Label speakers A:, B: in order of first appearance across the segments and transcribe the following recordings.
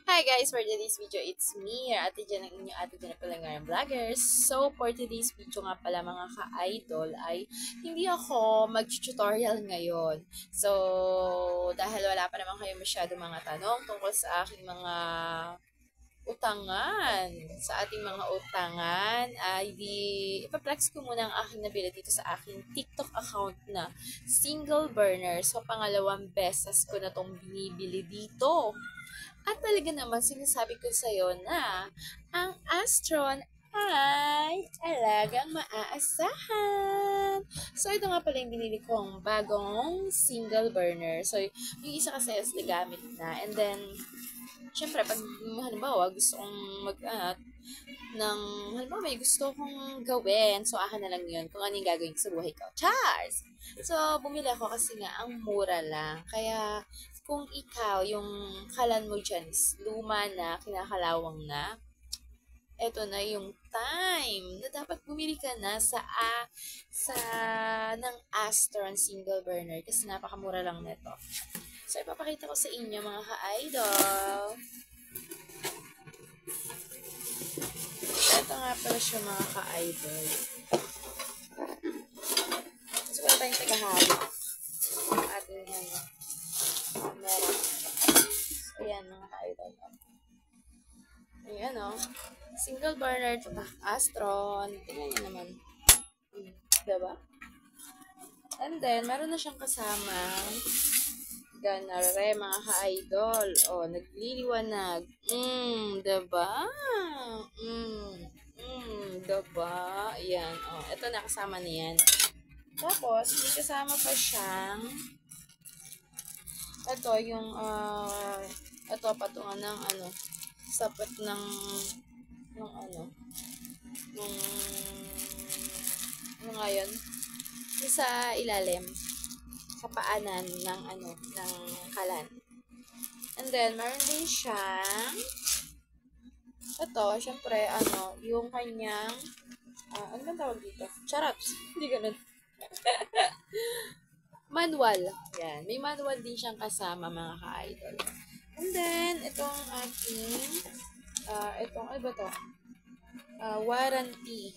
A: Hi guys, for today's video, it's me, your ate Jen, ang inyong ate Jen na Palangaran Vloggers. So, for today's video nga pala mga ka-idol ay hindi ako mag-tutorial ngayon. So, dahil wala pa naman kayo masyado mga tanong tungkol sa aking mga utangan, sa ating mga utangan, ay di ipaplex ko muna ang aking nabili dito sa aking TikTok account na single burner. So, pangalawang beses ko na tong binibili dito. At talaga naman sinasabi ko sa'yo na ang Astron ay talagang maaasahan. So, ito nga pala yung binili kong bagong single burner. So, yung isa kasi is nagamit na. And then, syempre, pag halimbawa gusto kong ng, halimbawa may gusto kong gawin, so akin na lang yun kung ano yung gagawin ko sa buhay ko. Charles! So, bumili ako kasi nga ang mura lang. Kaya, kung ikaw, yung kalan mo dyan is luma na, kinakalawang na, eto na yung time na dapat bumili ka na sa ng Astron single burner kasi napakamura lang nito. So, ipapakita ko sa inyo mga ka-idol. Ito nga pala siya mga ka-idol. So, wala tayong tagahawak. Ating camera. Ayan mga ka-idol. Ayan o. Single burner Astron. Tingnan nyo naman. Diba? And then, meron na siyang kasamang ganare mga ka-idol. O, nagliliwanag. Diba? Diba? Ayan. O, ito na kasama na yan. Tapos, may kasama pa siyang ito, yung ito, patungan ng sapat ng nung ano nga yun? Yung sa ilalim, sa paanan ng ng kalan. And then, meron din siyang ito, syempre, yung kanyang ano bang tawag dito? Charot! Hindi ganun. Manual. Yan. May manual din siyang kasama, mga ka-idol. And then, itong aking, ano ba to? Warranty.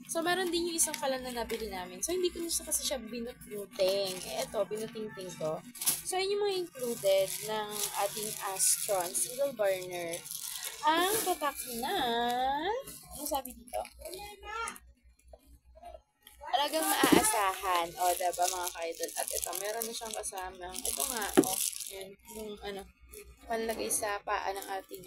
A: So, meron din yung isang kalan na nabili namin. So, hindi ko na siya kasi siya binuting. Ito, binuting-ting ko. So, yun yung mga included ng ating Astron single burner. Ang tatak na, ano sabi dito? Talagang maaasahan. O, diba mga ka-idol? At ito, meron na siyang kasama. Ito nga, yun, yung panlagay sa paa ng ating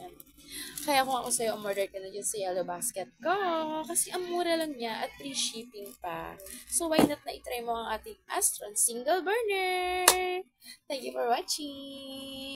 A: Kaya kung ako sa'yo, umorder ka na dyan sa Yellow Basket ko. Kasi ang mura lang niya at free shipping pa. So, why not na itry mo ang ating Astron single burner? Thank you for watching!